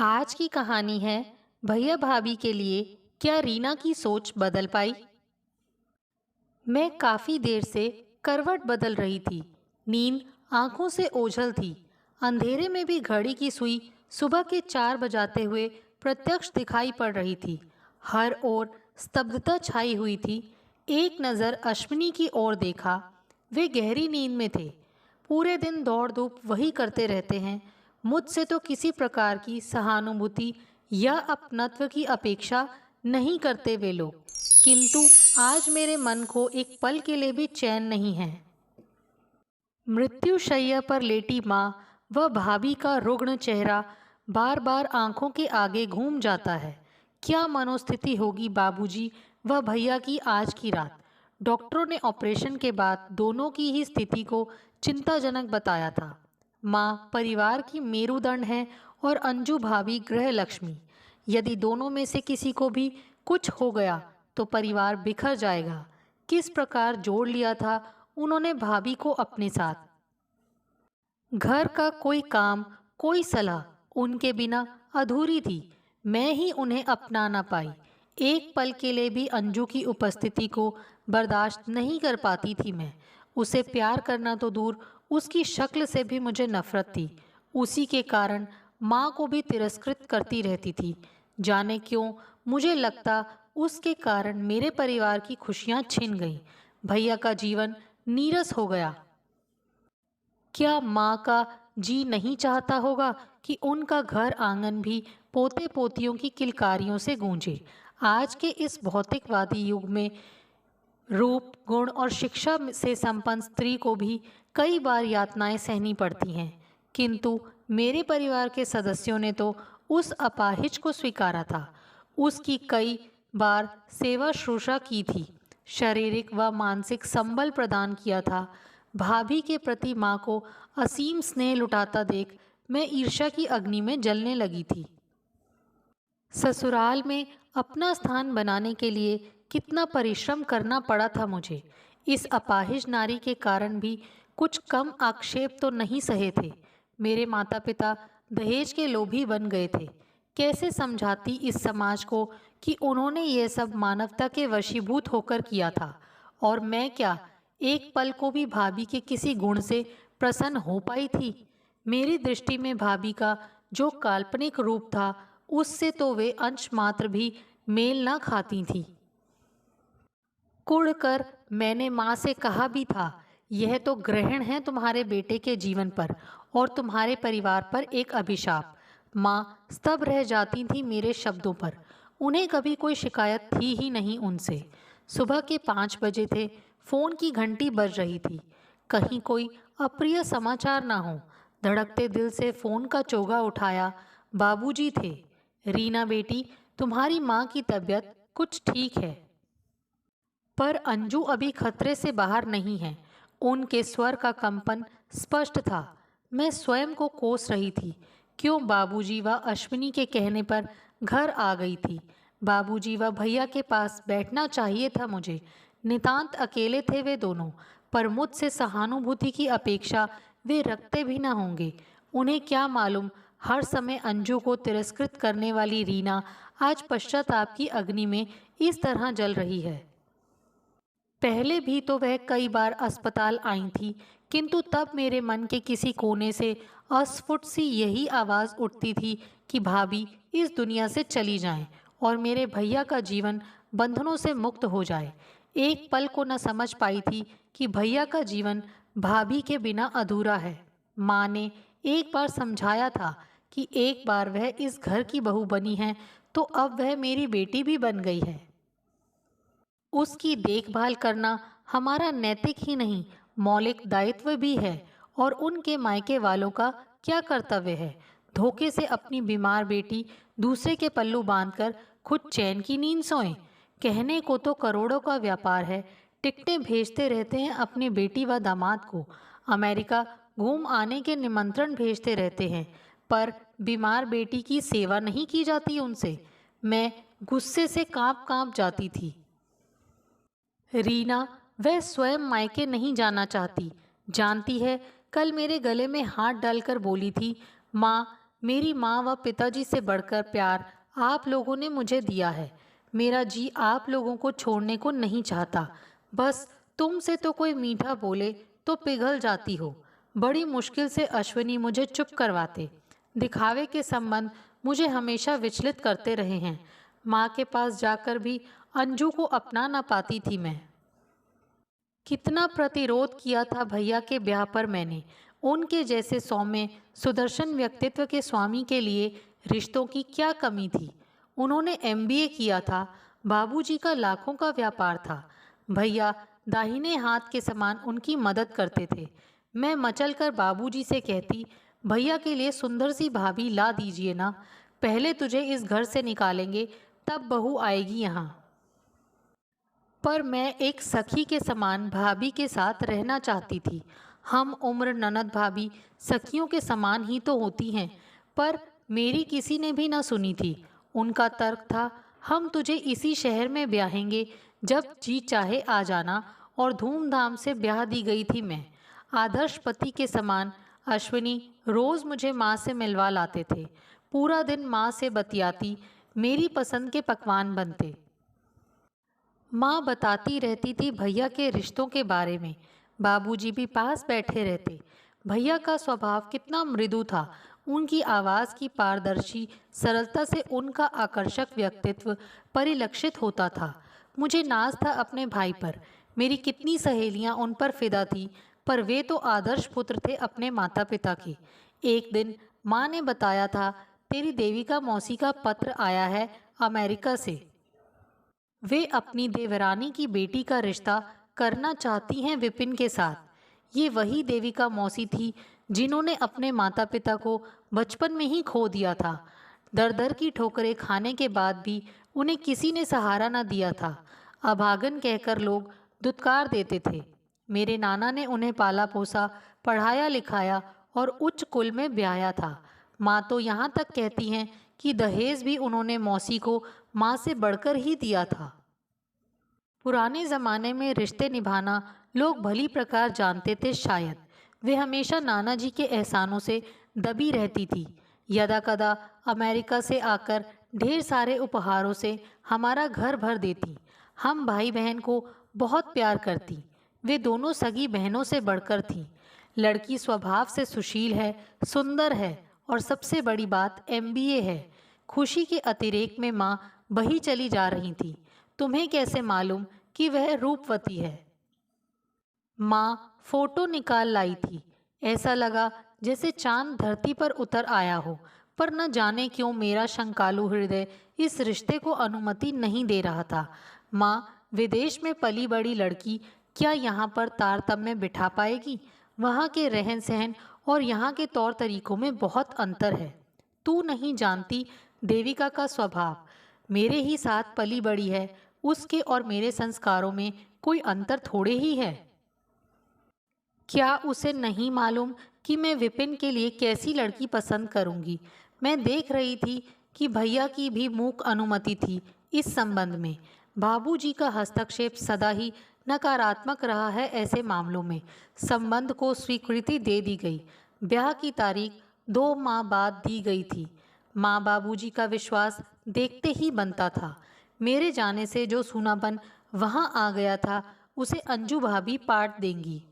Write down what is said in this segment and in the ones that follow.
आज की कहानी है भैया भाभी के लिए क्या रीना की सोच बदल पाई। मैं काफी देर से करवट बदल रही थी। नींद आंखों से ओझल थी। अंधेरे में भी घड़ी की सुई सुबह के 4 बजाते हुए प्रत्यक्ष दिखाई पड़ रही थी। हर ओर स्तब्धता छाई हुई थी। एक नज़र अश्विनी की ओर देखा। वे गहरी नींद में थे। पूरे दिन दौड़ धूप वही करते रहते हैं। मुझसे तो किसी प्रकार की सहानुभूति या अपनत्व की अपेक्षा नहीं करते वे लोग। किंतु आज मेरे मन को एक पल के लिए भी चैन नहीं है। मृत्युशैया पर लेटी माँ व भाभी का रुग्ण चेहरा बार बार आंखों के आगे घूम जाता है। क्या मनोस्थिति होगी बाबूजी व भैया की आज की रात। डॉक्टरों ने ऑपरेशन के बाद दोनों की ही स्थिति को चिंताजनक बताया था। माँ परिवार की मेरुदंड है और अंजू भाभी गृह लक्ष्मी। यदि दोनों में से किसी को भी कुछ हो गया तो परिवार बिखर जाएगा। किस प्रकार जोड़ लिया था उन्होंने भाभी को अपने साथ। घर का कोई काम, कोई सलाह उनके बिना अधूरी थी। मैं ही उन्हें अपना ना पाई। एक पल के लिए भी अंजू की उपस्थिति को बर्दाश्त नहीं कर पाती थी मैं। उसे प्यार करना तो दूर, उसकी शक्ल से भी मुझे नफरत थी। उसी के कारण माँ को भी तिरस्कृत करती रहती थी। जाने क्यों मुझे लगता उसके कारण मेरे परिवार की खुशियाँ छिन गईं। भैया का जीवन नीरस हो गया। क्या माँ का जी नहीं चाहता होगा कि उनका घर आंगन भी पोते पोतियों की किलकारियों से गूंजे। आज के इस भौतिकवादी युग में रूप, गुण और शिक्षा से संपन्न स्त्री को भी कई बार यातनाएं सहनी पड़ती हैं। किंतु मेरे परिवार के सदस्यों ने तो उस अपाहिज को स्वीकारा था। उसकी कई बार सेवा शुश्रूषा की थी। शारीरिक व मानसिक संबल प्रदान किया था। भाभी के प्रति माँ को असीम स्नेह लुटाता देख मैं ईर्ष्या की अग्नि में जलने लगी थी। ससुराल में अपना स्थान बनाने के लिए कितना परिश्रम करना पड़ा था मुझे। इस अपाहिज नारी के कारण भी कुछ कम आक्षेप तो नहीं सहे थे। मेरे माता पिता दहेज के लोभी बन गए थे। कैसे समझाती इस समाज को कि उन्होंने ये सब मानवता के वशीभूत होकर किया था। और मैं क्या एक पल को भी भाभी के किसी गुण से प्रसन्न हो पाई थी। मेरी दृष्टि में भाभी का जो काल्पनिक रूप था उससे तो वे अंश मात्र भी मेल न खाती थीं। कुढ़ कर मैंने माँ से कहा भी था, यह तो ग्रहण है तुम्हारे बेटे के जीवन पर और तुम्हारे परिवार पर एक अभिशाप। माँ स्तब्ध रह जाती थी मेरे शब्दों पर। उन्हें कभी कोई शिकायत थी ही नहीं उनसे। सुबह के 5 बजे थे। फोन की घंटी बज रही थी। कहीं कोई अप्रिय समाचार ना हो। धड़कते दिल से फोन का चोगा उठाया। बाबूजी थे। रीना बेटी, तुम्हारी माँ की तबीयत कुछ ठीक है, पर अंजू अभी खतरे से बाहर नहीं है। उनके स्वर का कंपन स्पष्ट था। मैं स्वयं को कोस रही थी। क्यों बाबूजी व अश्विनी के कहने पर घर आ गई थी। बाबूजी व भैया के पास बैठना चाहिए था मुझे। नितांत अकेले थे वे दोनों, पर मुझसे सहानुभूति की अपेक्षा वे रखते भी न होंगे। उन्हें क्या मालूम, हर समय अंजू को तिरस्कृत करने वाली रीना आज पश्चाताप की अग्नि में इस तरह जल रही है। पहले भी तो वह कई बार अस्पताल आई थी, किंतु तब मेरे मन के किसी कोने से अस्फुट सी यही आवाज़ उठती थी कि भाभी इस दुनिया से चली जाएं और मेरे भैया का जीवन बंधनों से मुक्त हो जाए। एक पल को न समझ पाई थी कि भैया का जीवन भाभी के बिना अधूरा है। माँ ने एक बार समझाया था कि एक बार वह इस घर की बहू बनी है तो अब वह मेरी बेटी भी बन गई है। उसकी देखभाल करना हमारा नैतिक ही नहीं, मौलिक दायित्व भी है। और उनके मायके वालों का क्या कर्तव्य है। धोखे से अपनी बीमार बेटी दूसरे के पल्लू बांधकर खुद चैन की नींद सोएं। कहने को तो करोड़ों का व्यापार है। टिकटें भेजते रहते हैं अपनी बेटी व दामाद को। अमेरिका घूम आने के निमंत्रण भेजते रहते हैं, पर बीमार बेटी की सेवा नहीं की जाती उनसे। मैं गुस्से से कांप कांप जाती थी। रीना वह स्वयं मायके नहीं जाना चाहती। जानती है, कल मेरे गले में हाथ डालकर बोली थी, माँ मेरी माँ व पिताजी से बढ़कर प्यार आप लोगों ने मुझे दिया है। मेरा जी आप लोगों को छोड़ने को नहीं चाहता। बस तुमसे तो कोई मीठा बोले तो पिघल जाती हो। बड़ी मुश्किल से अश्विनी मुझे चुप करवाते। दिखावे के संबंध मुझे हमेशा विचलित करते रहे हैं। माँ के पास जाकर भी अंजू को अपना ना पाती थी मैं। कितना प्रतिरोध किया था भैया के ब्याह पर मैंने। उनके जैसे सौम्य सुदर्शन व्यक्तित्व के स्वामी के लिए रिश्तों की क्या कमी थी। उन्होंने एमबीए किया था। बाबूजी का लाखों का व्यापार था। भैया दाहिने हाथ के समान उनकी मदद करते थे। मैं मचल कर बाबूजी से कहती, भैया के लिए सुंदर सी भाभी ला दीजिए ना। पहले तुझे इस घर से निकालेंगे, तब बहू आएगी यहाँ। पर मैं एक सखी के समान भाभी के साथ रहना चाहती थी। हम उम्र ननद भाभी सखियों के समान ही तो होती हैं। पर मेरी किसी ने भी ना सुनी थी। उनका तर्क था, हम तुझे इसी शहर में ब्याहेंगे, जब जी चाहे आ जाना। और धूमधाम से ब्याह दी गई थी मैं। आदर्श पति के समान अश्विनी रोज मुझे माँ से मिलवा लाते थे। पूरा दिन माँ से बतियाती, मेरी पसंद के पकवान बनते। माँ बताती रहती थी भैया के रिश्तों के बारे में। बाबूजी भी पास बैठे रहते। भैया का स्वभाव कितना मृदु था। उनकी आवाज़ की पारदर्शी सरलता से उनका आकर्षक व्यक्तित्व परिलक्षित होता था। मुझे नाज था अपने भाई पर। मेरी कितनी सहेलियां उन पर फिदा थी, पर वे तो आदर्श पुत्र थे अपने माता पिता के। एक दिन माँ ने बताया था, तेरी देविका मौसी का पत्र आया है अमेरिका से। वे अपनी देवरानी की बेटी का रिश्ता करना चाहती हैं विपिन के साथ। ये वही देविका मौसी थी जिन्होंने अपने माता पिता को बचपन में ही खो दिया था। दर दर की ठोकरें खाने के बाद भी उन्हें किसी ने सहारा न दिया था। अभागन कहकर लोग दुत्कार देते थे। मेरे नाना ने उन्हें पाला पोसा, पढ़ाया लिखाया और उच्च कुल में ब्याया था। माँ तो यहाँ तक कहती हैं कि दहेज भी उन्होंने मौसी को माँ से बढ़कर ही दिया था। पुराने ज़माने में रिश्ते निभाना लोग भली प्रकार जानते थे शायद। वे हमेशा नाना जी के एहसानों से दबी रहती थी। यदा कदा अमेरिका से आकर ढेर सारे उपहारों से हमारा घर भर देती। हम भाई बहन को बहुत प्यार करती। वे दोनों सगी बहनों से बढ़कर थीं। लड़की स्वभाव से सुशील है, सुंदर है और सबसे बड़ी बात एमबीए है। खुशी के अतिरेक में माँ बही चली जा रही थी। तुम्हें कैसे मालूम कि वह रूपवती है? माँ फोटो निकाल लाई थी। ऐसा लगा जैसे चांद धरती पर उतर आया हो। पर न जाने क्यों मेरा शंकालु हृदय इस रिश्ते को अनुमति नहीं दे रहा था। माँ विदेश में पली बड़ी लड़की क्या यहाँ पर तारतम्य बिठा पाएगी? वहाँ के रहन सहन और यहाँ के तौर तरीकों में बहुत अंतर है। तू नहीं जानती देविका का स्वभाव। मेरे ही साथ पली बड़ी है। उसके और मेरे संस्कारों में कोई अंतर थोड़े ही है। क्या उसे नहीं मालूम कि मैं विपिन के लिए कैसी लड़की पसंद करूंगी? मैं देख रही थी कि भैया की भी मूक अनुमति थी इस संबंध में। बाबूजी का हस्तक्षेप सदा ही नकारात्मक रहा है ऐसे मामलों में। संबंध को स्वीकृति दे दी गई। ब्याह की तारीख 2 माह बाद दी गई थी। माँ बाबूजी का विश्वास देखते ही बनता था। मेरे जाने से जो सूनापन वहाँ आ गया था, उसे अंजू भाभी पाट देंगी,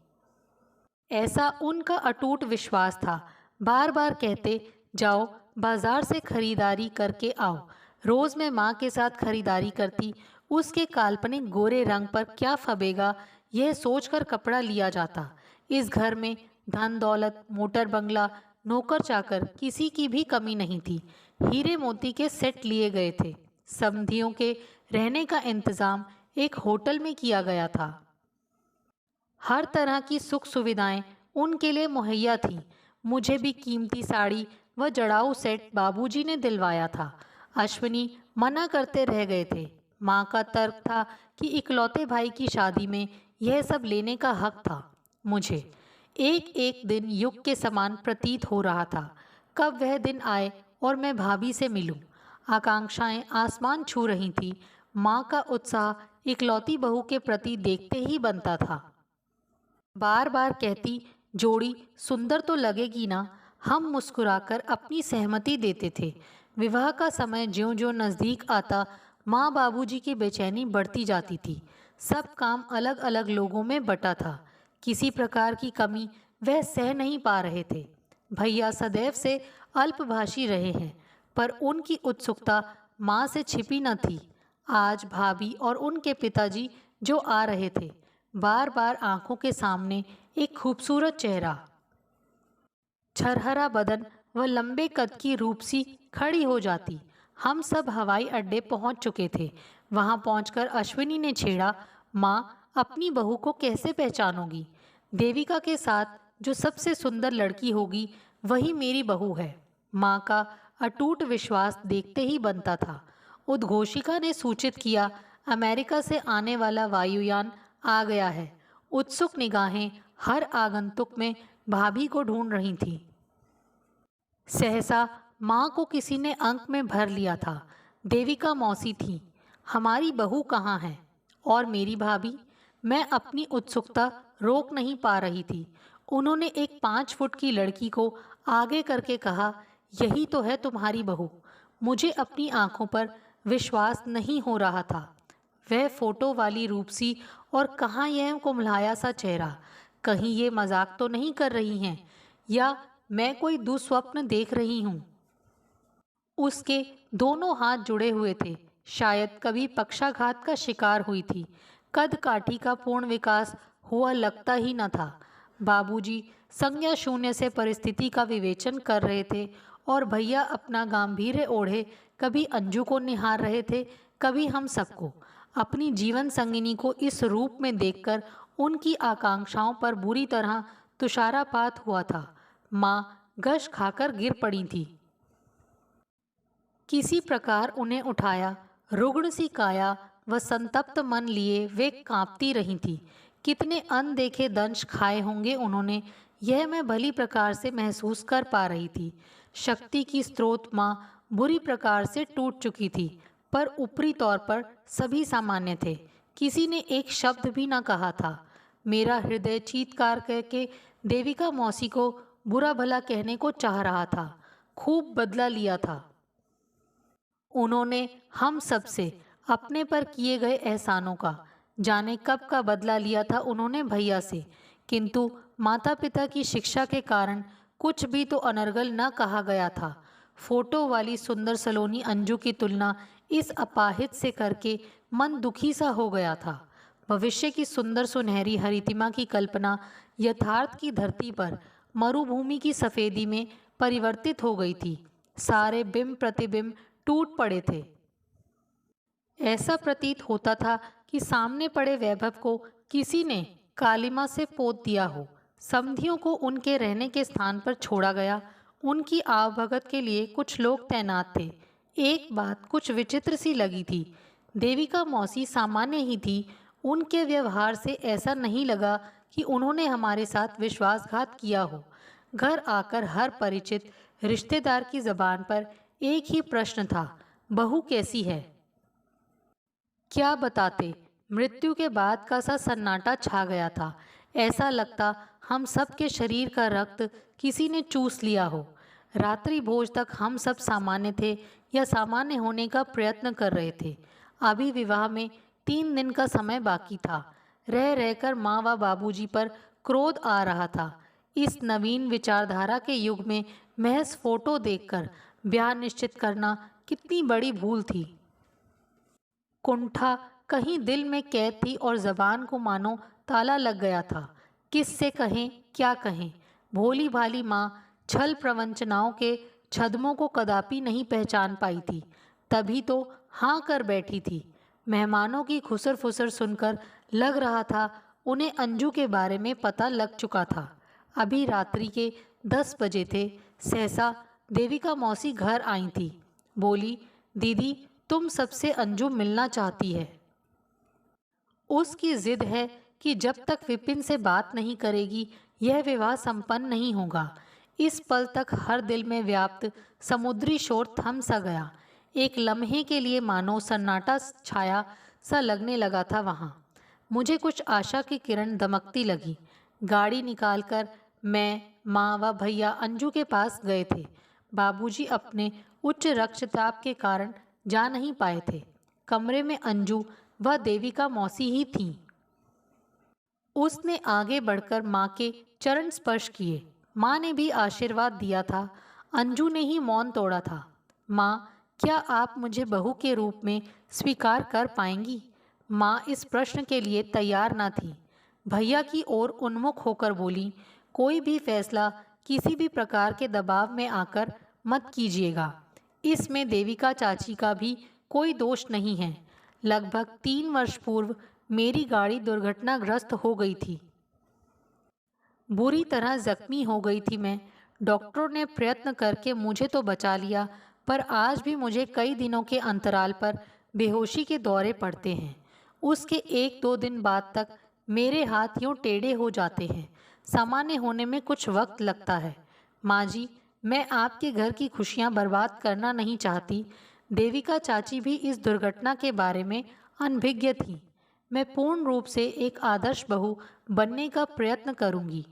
ऐसा उनका अटूट विश्वास था। बार बार कहते, जाओ बाजार से खरीदारी करके आओ। रोज मैं माँ के साथ खरीदारी करती। उसके काल्पनिक गोरे रंग पर क्या फबेगा, यह सोचकर कपड़ा लिया जाता। इस घर में धन दौलत, मोटर बंगला, नौकर चाकर किसी की भी कमी नहीं थी। हीरे मोती के सेट लिए गए थे। समधियों के रहने का इंतजाम एक होटल में किया गया था। हर तरह की सुख सुविधाएं उनके लिए मुहैया थीं। मुझे भी कीमती साड़ी व जड़ाऊ सेट बाबूजी ने दिलवाया था। अश्विनी मना करते रह गए थे। माँ का तर्क था कि इकलौते भाई की शादी में यह सब लेने का हक था मुझे। एक एक दिन युग के समान प्रतीत हो रहा था। कब वह दिन आए और मैं भाभी से मिलूं। आकांक्षाएं आसमान छू रही थी। माँ का उत्साह इकलौती बहू के प्रति देखते ही बनता था। बार बार कहती, जोड़ी सुंदर तो लगेगी ना? हम मुस्कुराकर अपनी सहमति देते थे। विवाह का समय ज्यों-ज्यों नज़दीक आता, माँ बाबूजी की बेचैनी बढ़ती जाती थी। सब काम अलग-अलग लोगों में बटा था। किसी प्रकार की कमी वह सह नहीं पा रहे थे। भैया सदैव से अल्पभाषी रहे हैं, पर उनकी उत्सुकता माँ से छिपी न थी। आज भाभी और उनके पिताजी जो आ रहे थे, बार बार आंखों के सामने एक खूबसूरत चेहरा, छरहरा बदन व लंबे कद की रूपसी खड़ी हो जाती। हम सब हवाई अड्डे पहुंच चुके थे। वहां पहुंचकर अश्विनी ने छेड़ा, माँ, अपनी बहू को कैसे पहचानोगी? देविका के साथ जो सबसे सुंदर लड़की होगी वही मेरी बहू है। माँ का अटूट विश्वास देखते ही बनता था। उद्घोषिका ने सूचित किया, अमेरिका से आने वाला वायुयान आ गया है। उत्सुक निगाहें हर आगंतुक में भाभी को ढूंढ रही थीं। सहसा माँ को किसी ने अंक में भर लिया था। देविका मौसी थी। हमारी बहू कहाँ है? और मेरी भाभी? मैं अपनी उत्सुकता रोक नहीं पा रही थी। उन्होंने एक 5 फुट की लड़की को आगे करके कहा, यही तो है तुम्हारी बहू। मुझे अपनी आंखों पर विश्वास नहीं हो रहा था। वह फोटो वाली रूपसी और कहाँ यह कुम्हलाया सा चेहरा। कहीं ये मजाक तो नहीं कर रही हैं, या मैं कोई दुस्वप्न देख रही हूँ? उसके दोनों हाथ जुड़े हुए थे। शायद कभी पक्षाघात का शिकार हुई थी। कद काठी का पूर्ण विकास हुआ लगता ही न था। बाबूजी संज्ञा शून्य से परिस्थिति का विवेचन कर रहे थे और भैया अपना गांभीर्य ओढ़े कभी अंजू को निहार रहे थे, कभी हम सबको। अपनी जीवन संगिनी को इस रूप में देखकर उनकी आकांक्षाओं पर बुरी तरह तुषारापात हुआ था। माँ गश खाकर गिर पड़ी थी। किसी प्रकार उन्हें उठाया। रुग्ण सी काया व संतप्त मन लिए वे कांपती रही थी। कितने अनदेखे दंश खाए होंगे उन्होंने, यह मैं भली प्रकार से महसूस कर पा रही थी। शक्ति की स्रोत माँ बुरी प्रकार से टूट चुकी थी, पर ऊपरी तौर पर सभी सामान्य थे। किसी ने एक शब्द भी न कहा था। मेरा हृदय चीत्कार करके देविका मौसी को बुरा भला कहने को चाह रहा था। खूब बदला लिया था उन्होंने हम सब से, अपने पर किए गए एहसानों का। जाने कब का बदला लिया था उन्होंने भैया से, किंतु माता पिता की शिक्षा के कारण कुछ भी तो अनर्गल न कहा गया था। फोटो वाली सुंदर सलोनी अंजू की तुलना इस अपाहिज से करके मन दुखी सा हो गया था। भविष्य की सुंदर सुनहरी हरितिमा की कल्पना यथार्थ की धरती पर मरुभूमि की सफेदी में परिवर्तित हो गई थी। सारे बिंब प्रतिबिंब टूट पड़े थे। ऐसा प्रतीत होता था कि सामने पड़े वैभव को किसी ने कालिमा से पोत दिया हो। समधियों को उनके रहने के स्थान पर छोड़ा गया। उनकी आवभगत के लिए कुछ लोग तैनात थे। एक बात कुछ विचित्र सी लगी थी। देविका मौसी सामान्य ही थी। उनके व्यवहार से ऐसा नहीं लगा कि उन्होंने हमारे साथ विश्वासघात किया हो। घर आकर हर परिचित रिश्तेदार की जबान पर एक ही प्रश्न था, बहू कैसी है? क्या बताते? मृत्यु के बाद का सा सन्नाटा छा गया था। ऐसा लगता हम सब के शरीर का रक्त किसी ने चूस लिया हो। रात्रि भोज तक हम सब सामान्य थे या सामान्य होने का प्रयत्न कर रहे थे। अभी विवाह में 3 दिन का समय बाकी था। रह रहकर माँ व बाबूजी पर क्रोध आ रहा था। इस नवीन विचारधारा के युग में महज फोटो देखकर ब्याह निश्चित करना कितनी बड़ी भूल थी। कुंठा कहीं दिल में कैद थी और जबान को मानो ताला लग गया था। किससे कहें, क्या कहें? भोली भाली माँ छल प्रवंचनाओं के छद्मों को कदापि नहीं पहचान पाई थी। तभी तो हाँ कर बैठी थी। मेहमानों की खुसर फुसर सुनकर लग रहा था उन्हें अंजू के बारे में पता लग चुका था। अभी रात्रि के 10 बजे थे। सहसा देविका मौसी घर आई थी। बोली, दीदी, तुम सबसे अंजू मिलना चाहती है। उसकी जिद है कि जब तक विपिन से बात नहीं करेगी यह विवाह संपन्न नहीं होगा। इस पल तक हर दिल में व्याप्त समुद्री शोर थम सा गया। एक लम्हे के लिए मानो सन्नाटा छाया सा लगने लगा था वहाँ। मुझे कुछ आशा की किरण दमकती लगी। गाड़ी निकालकर मैं, माँ व भैया अंजू के पास गए थे। बाबूजी अपने उच्च रक्तचाप के कारण जा नहीं पाए थे। कमरे में अंजू व देविका मौसी ही थीं। उसने आगे बढ़कर माँ के चरण स्पर्श किए। माँ ने भी आशीर्वाद दिया था। अंजू ने ही मौन तोड़ा था। माँ, क्या आप मुझे बहू के रूप में स्वीकार कर पाएंगी? माँ इस प्रश्न के लिए तैयार न थी। भैया की ओर उन्मुख होकर बोली, कोई भी फैसला किसी भी प्रकार के दबाव में आकर मत कीजिएगा। इसमें देविका चाची का भी कोई दोष नहीं है। लगभग 3 वर्ष पूर्व मेरी गाड़ी दुर्घटनाग्रस्त हो गई थी। बुरी तरह जख्मी हो गई थी मैं। डॉक्टरों ने प्रयत्न करके मुझे तो बचा लिया, पर आज भी मुझे कई दिनों के अंतराल पर बेहोशी के दौरे पड़ते हैं। उसके 1-2 दिन बाद तक मेरे हाथ यूं टेढ़े हो जाते हैं। सामान्य होने में कुछ वक्त लगता है। माँ जी, मैं आपके घर की खुशियाँ बर्बाद करना नहीं चाहती। देविका चाची भी इस दुर्घटना के बारे में अनभिज्ञ थी। मैं पूर्ण रूप से एक आदर्श बहू बनने का प्रयत्न करूंगी।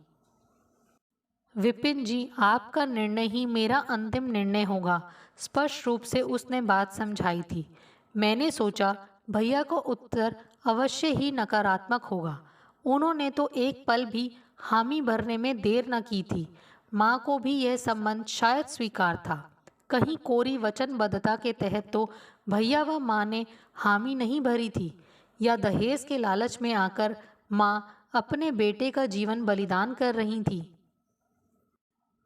विपिन जी, आपका निर्णय ही मेरा अंतिम निर्णय होगा। स्पष्ट रूप से उसने बात समझाई थी। मैंने सोचा भैया को उत्तर अवश्य ही नकारात्मक होगा। उन्होंने तो एक पल भी हामी भरने में देर न की थी। माँ को भी यह संबंध शायद स्वीकार था। कहीं कोरी वचनबद्धता के तहत तो भैया व माँ ने हामी नहीं भरी थी, या दहेज के लालच में आकर माँ अपने बेटे का जीवन बलिदान कर रही थी।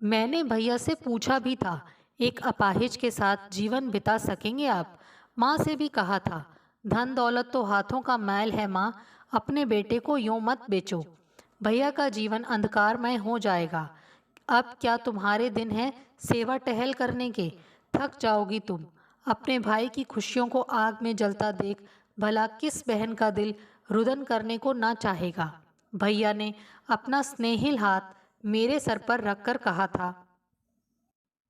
मैंने भैया से पूछा भी था, एक अपाहिज के साथ जीवन बिता सकेंगे आप? माँ से भी कहा था, धन दौलत तो हाथों का मैल है माँ, अपने बेटे को यूं मत बेचो। भैया का जीवन अंधकारमय हो जाएगा। अब क्या तुम्हारे दिन हैं सेवा टहल करने के? थक जाओगी तुम। अपने भाई की खुशियों को आग में जलता देख भला किस बहन का दिल रुदन करने को ना चाहेगा। भैया ने अपना स्नेहिल हाथ मेरे सर पर रखकर कहा था,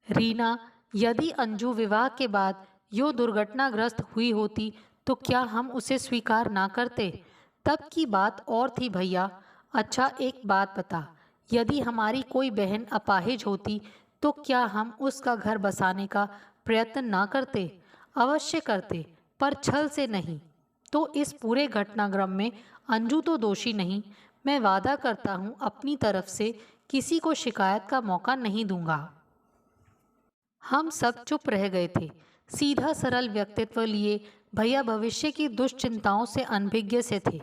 रीना, यदि अंजू विवाह के बाद यो दुर्घटनाग्रस्त हुई होती तो क्या हम उसे स्वीकार ना करते? तब की बात और थी भैया। अच्छा, एक बात बता, यदि हमारी कोई बहन अपाहिज होती तो क्या हम उसका घर बसाने का प्रयत्न ना करते? अवश्य करते, पर छल से नहीं। तो इस पूरे घटनाक्रम में अंजू तो दोषी नहीं। मैं वादा करता हूँ अपनी तरफ से किसी को शिकायत का मौका नहीं दूंगा। हम सब चुप रह गए थे। सीधा सरल व्यक्तित्व लिए भैया भविष्य की दुश्चिंताओं से अनभिज्ञ से थे।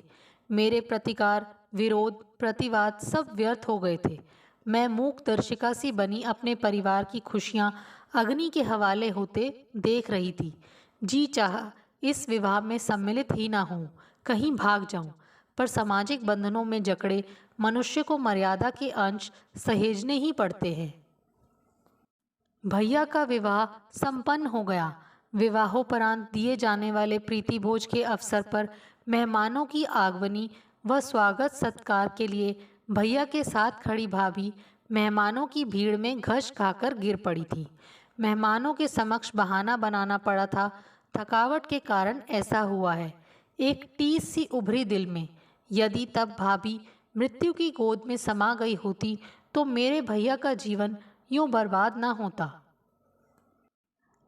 मेरे प्रतिकार, विरोध, प्रतिवाद सब व्यर्थ हो गए थे। मैं मूक दर्शिका सी बनी अपने परिवार की खुशियां अग्नि के हवाले होते देख रही थी। जी चाह इस विवाह में सम्मिलित ही ना हूँ, कहीं भाग जाऊं, पर सामाजिक बंधनों में जकड़े मनुष्य को मर्यादा के अंश सहेजने ही पड़ते हैं। भैया का विवाह संपन्न हो गया। विवाहोपरांत दिए जाने वाले प्रीति भोज के अवसर पर मेहमानों की आगमनी व स्वागत सत्कार के लिए भैया के साथ खड़ी भाभी मेहमानों की भीड़ में घस खाकर गिर पड़ी थी। मेहमानों के समक्ष बहाना बनाना पड़ा था, थकावट के कारण ऐसा हुआ है। एक टीस सी उभरी दिल में। यदि तब भाभी मृत्यु की गोद में समा गई होती तो मेरे भैया का जीवन यूं बर्बाद ना होता।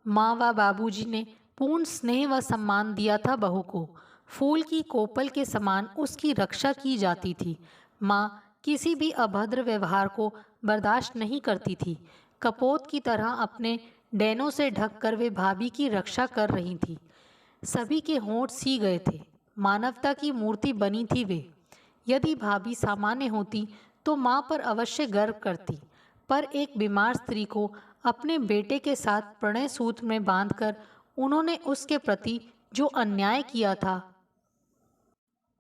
माँ व बाबूजी ने पूर्ण स्नेह व सम्मान दिया था बहू को। फूल की कोपल के समान उसकी रक्षा की जाती थी। माँ किसी भी अभद्र व्यवहार को बर्दाश्त नहीं करती थी। कपोत की तरह अपने डैनों से ढककर वे भाभी की रक्षा कर रही थी। सभी के होंठ सी गए थे। मानवता की मूर्ति बनी थी वे। यदि भाभी सामान्य होती तो माँ पर अवश्य गर्व करती, पर एक बीमार स्त्री को अपने बेटे के साथ प्रणय सूत्र में बांधकर उन्होंने उसके प्रति जो अन्याय किया था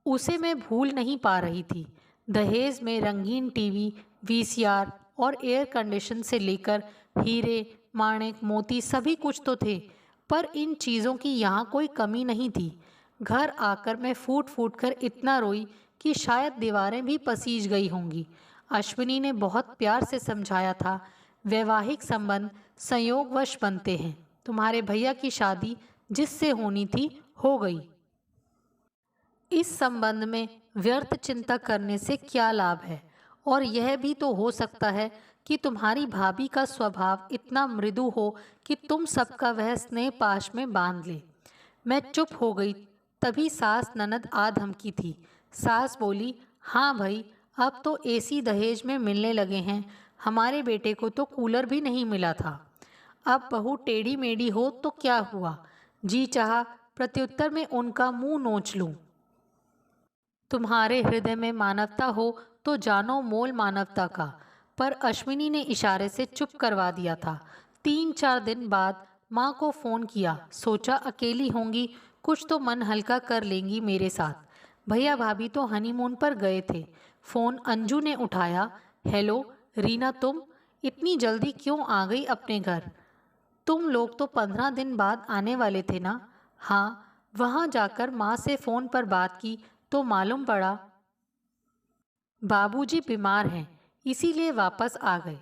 उसे मैं भूल नहीं पा रही थी। दहेज में रंगीन टीवी, वीसीआर और एयर कंडीशन से लेकर हीरे, माणिक, मोती सभी कुछ तो थे, पर इन चीज़ों की यहाँ कोई कमी नहीं थी। घर आकर मैं फूट फूट कर इतना रोई कि शायद दीवारें भी पसीज गई होंगी। अश्विनी ने बहुत प्यार से समझाया था, वैवाहिक संबंध संयोगवश बनते हैं। तुम्हारे भैया की शादी जिससे होनी थी हो गई। इस संबंध में व्यर्थ चिंता करने से क्या लाभ है? और यह भी तो हो सकता है कि तुम्हारी भाभी का स्वभाव इतना मृदु हो कि तुम सबका वह स्नेह पाश में बांध ले। मैं चुप हो गई। तभी सास ननद आ धमकी थी। सास बोली, हाँ भाई, अब तो एसी दहेज में मिलने लगे हैं, हमारे बेटे को तो कूलर भी नहीं मिला था। अब बहू टेढ़ी मेढ़ी हो तो क्या हुआ। जी चाहा प्रत्युत्तर में उनका मुंह नोच लूं। तुम्हारे हृदय में मानवता हो तो जानो मोल मानवता का। पर अश्विनी ने इशारे से चुप करवा दिया था। 3-4 दिन बाद माँ को फ़ोन किया। सोचा अकेली होंगी, कुछ तो मन हल्का कर लेंगी मेरे साथ। भैया भाभी तो हनीमून पर गए थे। फ़ोन अंजू ने उठाया। हेलो रीना, तुम इतनी जल्दी क्यों आ गई अपने घर? तुम लोग तो 15 दिन बाद आने वाले थे ना? हाँ, वहाँ जाकर माँ से फ़ोन पर बात की तो मालूम पड़ा बाबूजी बीमार हैं, इसीलिए वापस आ गए।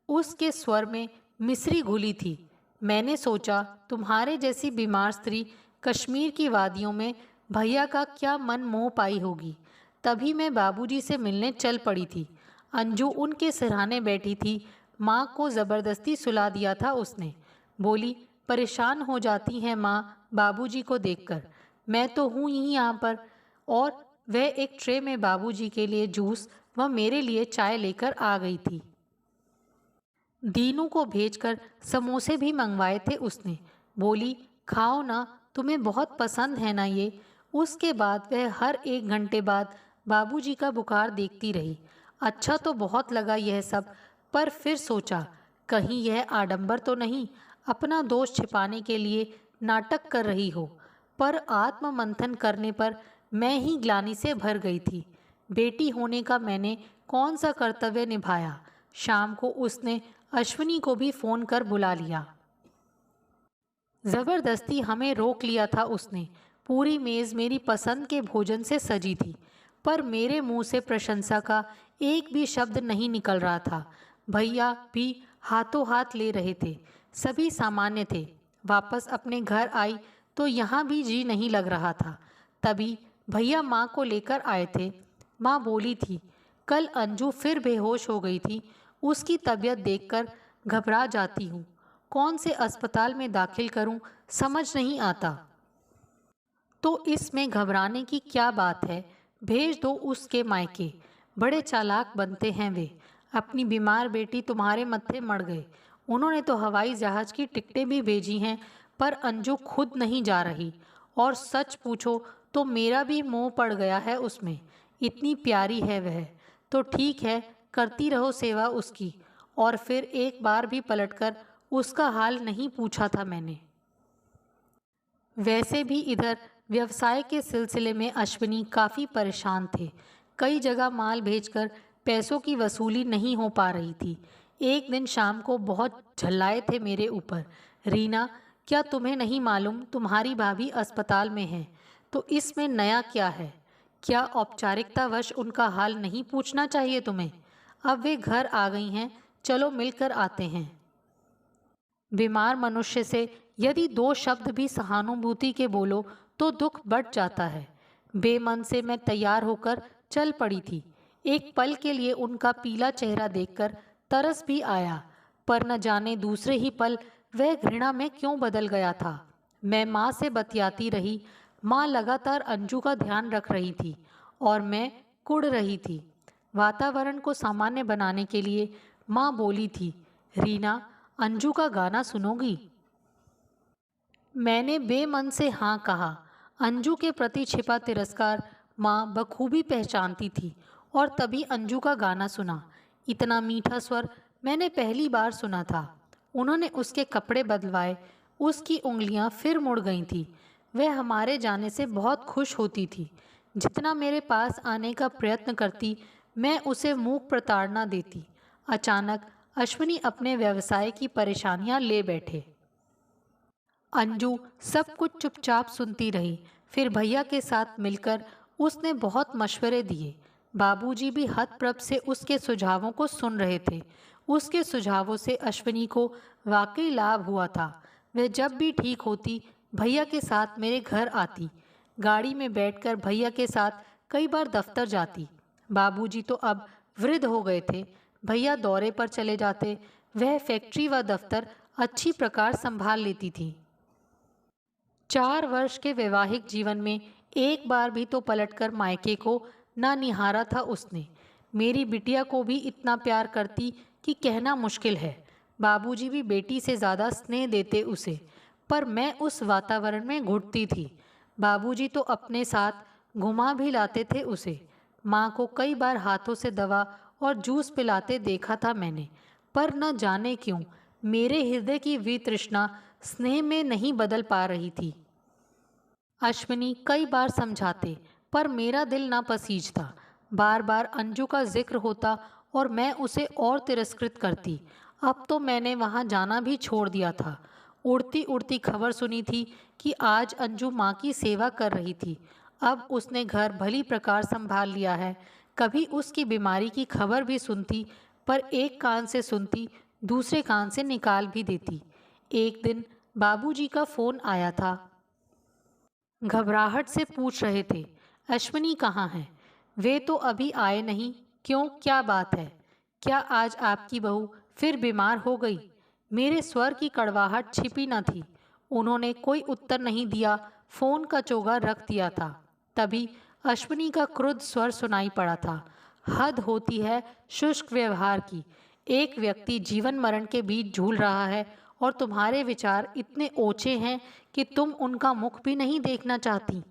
उसके स्वर में मिस्री घुली थी। मैंने सोचा तुम्हारे जैसी बीमार स्त्री कश्मीर की वादियों में भैया का क्या मन मोह पाई होगी। तभी मैं बाबूजी से मिलने चल पड़ी थी। अंजू उनके सिरहाने बैठी थी। माँ को ज़बरदस्ती सुला दिया था उसने। बोली, परेशान हो जाती हैं माँ बाबूजी को देखकर। मैं तो हूँ ही यहाँ पर। और वह एक ट्रे में बाबूजी के लिए जूस व मेरे लिए चाय लेकर आ गई थी। दीनू को भेजकर समोसे भी मंगवाए थे उसने। बोली, खाओ ना, तुम्हें बहुत पसंद है ना ये। उसके बाद वह हर 1 घंटे बाद बाबूजी का बुखार देखती रही। अच्छा तो बहुत लगा यह सब, पर फिर सोचा कहीं यह आडंबर तो नहीं, अपना दोष छिपाने के लिए नाटक कर रही हो। पर आत्म मंथन करने पर मैं ही ग्लानि से भर गई थी। बेटी होने का मैंने कौन सा कर्तव्य निभाया। शाम को उसने अश्विनी को भी फ़ोन कर बुला लिया। ज़बरदस्ती हमें रोक लिया था उसने। पूरी मेज़ मेरी पसंद के भोजन से सजी थी, पर मेरे मुंह से प्रशंसा का एक भी शब्द नहीं निकल रहा था। भैया भी हाथों हाथ ले रहे थे। सभी सामान्य थे। वापस अपने घर आई तो यहाँ भी जी नहीं लग रहा था। तभी भैया माँ को लेकर आए थे। माँ बोली थी, कल अंजू फिर बेहोश हो गई थी। उसकी तबीयत देखकर घबरा जाती हूँ। कौन से अस्पताल में दाखिल करूँ समझ नहीं आता। तो इसमें घबराने की क्या बात है, भेज दो उसके मायके। बड़े चालाक बनते हैं वे। अपनी बीमार बेटी तुम्हारे मत्थे मड़ गए। उन्होंने तो हवाई जहाज़ की टिकटें भी भेजी हैं, पर अंजू खुद नहीं जा रही। और सच पूछो तो मेरा भी मोह पड़ गया है उसमें। इतनी प्यारी है वह। तो ठीक है, करती रहो सेवा उसकी। और फिर एक बार भी पलटकर उसका हाल नहीं पूछा था मैंने। वैसे भी इधर व्यवसाय के सिलसिले में अश्विनी काफ़ी परेशान थे। कई जगह माल भेजकर पैसों की वसूली नहीं हो पा रही थी। एक दिन शाम को बहुत झल्लाए थे मेरे ऊपर। रीना, क्या तुम्हें नहीं मालूम तुम्हारी भाभी अस्पताल में है? तो इसमें नया क्या है? क्या औपचारिकतावश उनका हाल नहीं पूछना चाहिए तुम्हें? अब वे घर आ गई हैं, चलो मिलकर आते हैं। बीमार मनुष्य से यदि 2 शब्द भी सहानुभूति के बोलो तो दुख बढ़ जाता है। बेमन से मैं तैयार होकर चल पड़ी थी। एक पल के लिए उनका पीला चेहरा देखकर तरस भी आया, पर न जाने दूसरे ही पल वह घृणा में क्यों बदल गया था। मैं माँ से बतियाती रही। माँ लगातार अंजू का ध्यान रख रही थी और मैं कुढ़ रही थी। वातावरण को सामान्य बनाने के लिए माँ बोली थी, रीना, अंजू का गाना सुनोगी? मैंने बेमन से हाँ कहा। अंजू के प्रति छिपा तिरस्कार माँ बखूबी पहचानती थी। और तभी अंजू का गाना सुना। इतना मीठा स्वर मैंने पहली बार सुना था। उन्होंने उसके कपड़े बदलवाए। उसकी उंगलियां फिर मुड़ गई थी। वह हमारे जाने से बहुत खुश होती थी। जितना मेरे पास आने का प्रयत्न करती, मैं उसे मूक प्रताड़ना देती। अचानक अश्विनी अपने व्यवसाय की परेशानियां ले बैठे। अंजू सब कुछ चुपचाप सुनती रही। फिर भैया के साथ मिलकर उसने बहुत मशवरे दिए। बाबूजी भी हतप्रभ से उसके सुझावों को सुन रहे थे। उसके सुझावों से अश्विनी को वाकई लाभ हुआ था। वह जब भी ठीक होती भैया के साथ मेरे घर आती। गाड़ी में बैठकर भैया के साथ कई बार दफ्तर जाती। बाबूजी तो अब वृद्ध हो गए थे। भैया दौरे पर चले जाते। वह फैक्ट्री व दफ्तर अच्छी प्रकार संभाल लेती थी। 4 वर्ष के वैवाहिक जीवन में एक बार भी तो पलटकर मायके को ना निहारा था उसने। मेरी बिटिया को भी इतना प्यार करती कि कहना मुश्किल है। बाबूजी भी बेटी से ज़्यादा स्नेह देते उसे, पर मैं उस वातावरण में घुटती थी। बाबूजी तो अपने साथ घुमा भी लाते थे उसे। माँ को कई बार हाथों से दवा और जूस पिलाते देखा था मैंने, पर न जाने क्यों मेरे हृदय की वितृष्णा स्नेह में नहीं बदल पा रही थी। अश्विनी कई बार समझाते, पर मेरा दिल ना पसीजता। बार बार अंजू का जिक्र होता और मैं उसे और तिरस्कृत करती। अब तो मैंने वहाँ जाना भी छोड़ दिया था। उड़ती उड़ती खबर सुनी थी कि आज अंजू माँ की सेवा कर रही थी। अब उसने घर भली प्रकार संभाल लिया है। कभी उसकी बीमारी की खबर भी सुनती, पर एक कान से सुनती, दूसरे कान से निकाल भी देती। एक दिन बाबूजी का फ़ोन आया था। घबराहट से पूछ रहे थे, अश्विनी कहाँ है? वे तो अभी आए नहीं। क्यों, क्या बात है? क्या आज आपकी बहू फिर बीमार हो गई? मेरे स्वर की कड़वाहट छिपी न थी। उन्होंने कोई उत्तर नहीं दिया, फोन का चोगा रख दिया था। तभी अश्विनी का क्रुद्ध स्वर सुनाई पड़ा था। हद होती है शुष्क व्यवहार की। एक व्यक्ति जीवन मरण के बीच झूल रहा है और तुम्हारे विचार इतने ओछे हैं कि तुम उनका मुख भी नहीं देखना चाहती।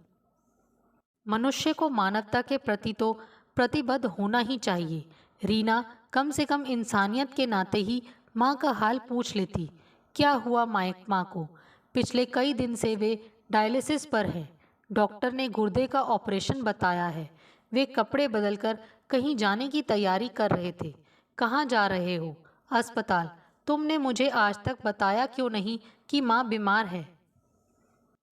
मनुष्य को मानवता के प्रति तो प्रतिबद्ध होना ही चाहिए। रीना कम से कम इंसानियत के नाते ही माँ का हाल पूछ लेती। क्या हुआ माँ को? पिछले कई दिन से वे डायलिसिस पर है। डॉक्टर ने गुर्दे का ऑपरेशन बताया है। वे कपड़े बदलकर कहीं जाने की तैयारी कर रहे थे। कहाँ जा रहे हो? अस्पताल। तुमने मुझे आज तक बताया क्यों नहीं कि माँ बीमार है?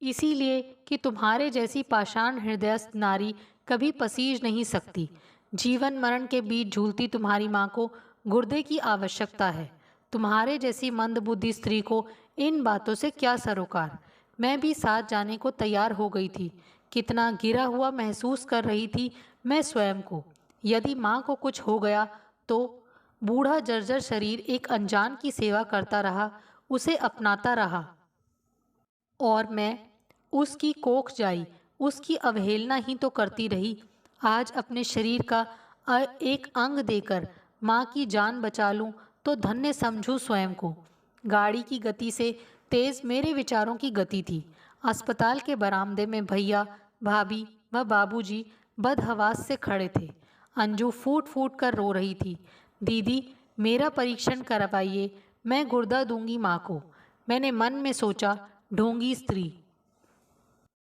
इसीलिए कि तुम्हारे जैसी पाषाण हृदयस्थ नारी कभी पसीज नहीं सकती। जीवन मरण के बीच झूलती तुम्हारी माँ को गुर्दे की आवश्यकता है। तुम्हारे जैसी मंदबुद्धि स्त्री को इन बातों से क्या सरोकार। मैं भी साथ जाने को तैयार हो गई थी। कितना गिरा हुआ महसूस कर रही थी मैं स्वयं को। यदि माँ को कुछ हो गया तो बूढ़ा जर्जर शरीर एक अनजान की सेवा करता रहा, उसे अपनाता रहा, और मैं उसकी कोख जाई, उसकी अवहेलना ही तो करती रही। आज अपने शरीर का एक अंग देकर माँ की जान बचा लूं तो धन्य समझूं स्वयं को। गाड़ी की गति से तेज मेरे विचारों की गति थी। अस्पताल के बरामदे में भैया, भाभी व बाबूजी बदहवास से खड़े थे। अंजू फूट फूट कर रो रही थी। दीदी, मेरा परीक्षण करवाइए, मैं गुर्दा दूंगी माँ को। मैंने मन में सोचा, ढोंगी स्त्री,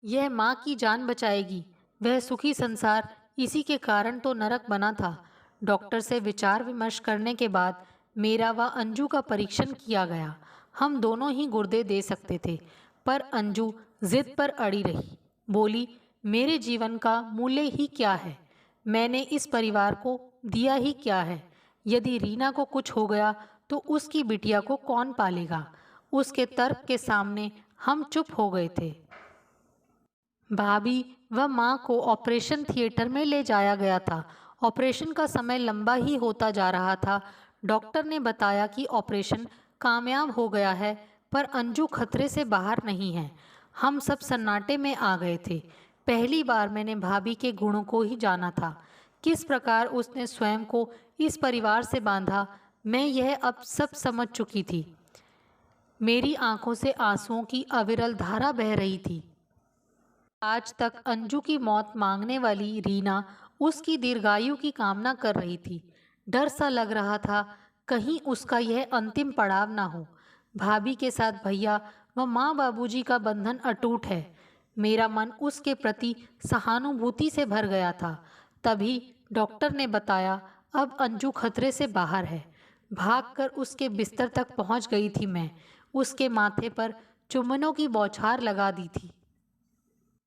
यह माँ की जान बचाएगी। वह सुखी संसार इसी के कारण तो नरक बना था। डॉक्टर से विचार विमर्श करने के बाद मेरा व अंजू का परीक्षण किया गया। हम दोनों ही गुर्दे दे सकते थे, पर अंजू जिद पर अड़ी रही। बोली, मेरे जीवन का मूल्य ही क्या है? मैंने इस परिवार को दिया ही क्या है? यदि रीना को कुछ हो गया तो उसकी बिटिया को कौन पालेगा? उसके तर्क के सामने हम चुप हो गए थे। भाभी व माँ को ऑपरेशन थिएटर में ले जाया गया था। ऑपरेशन का समय लंबा ही होता जा रहा था। डॉक्टर ने बताया कि ऑपरेशन कामयाब हो गया है, पर अंजू खतरे से बाहर नहीं है। हम सब सन्नाटे में आ गए थे। पहली बार मैंने भाभी के गुणों को ही जाना था। किस प्रकार उसने स्वयं को इस परिवार से बांधा, मैं यह अब सब समझ चुकी थी। मेरी आंखों से आंसुओं की अविरल धारा बह रही थी। आज तक अंजू की मौत मांगने वाली रीना उसकी दीर्घायु की कामना कर रही थी। डर सा लग रहा था कहीं उसका यह अंतिम पड़ाव ना हो। भाभी के साथ भैया व माँ बाबूजी का बंधन अटूट है। मेरा मन उसके प्रति सहानुभूति से भर गया था। तभी डॉक्टर ने बताया, अब अंजू खतरे से बाहर है। भागकर उसके बिस्तर तक पहुंच गई थी मैं। उसके माथे पर चुम्बनों की बौछार लगा दी थी।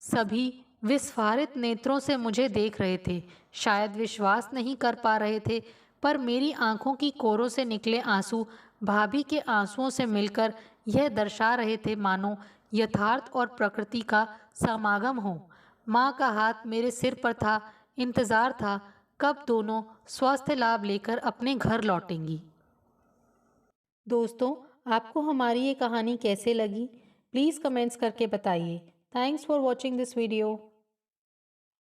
सभी विस्फारित नेत्रों से मुझे देख रहे थे। शायद विश्वास नहीं कर पा रहे थे, पर मेरी आंखों की कोरों से निकले आंसू भाभी के आंसुओं से मिलकर यह दर्शा रहे थे मानो यथार्थ और प्रकृति का समागम हो। माँ का हाथ मेरे सिर पर था। इंतज़ार था कब दोनों स्वास्थ्य लाभ लेकर अपने घर लौटेंगी। दोस्तों, आपको हमारी ये कहानी कैसे लगी? प्लीज़ कमेंट्स करके बताइए। Thanks for watching this video.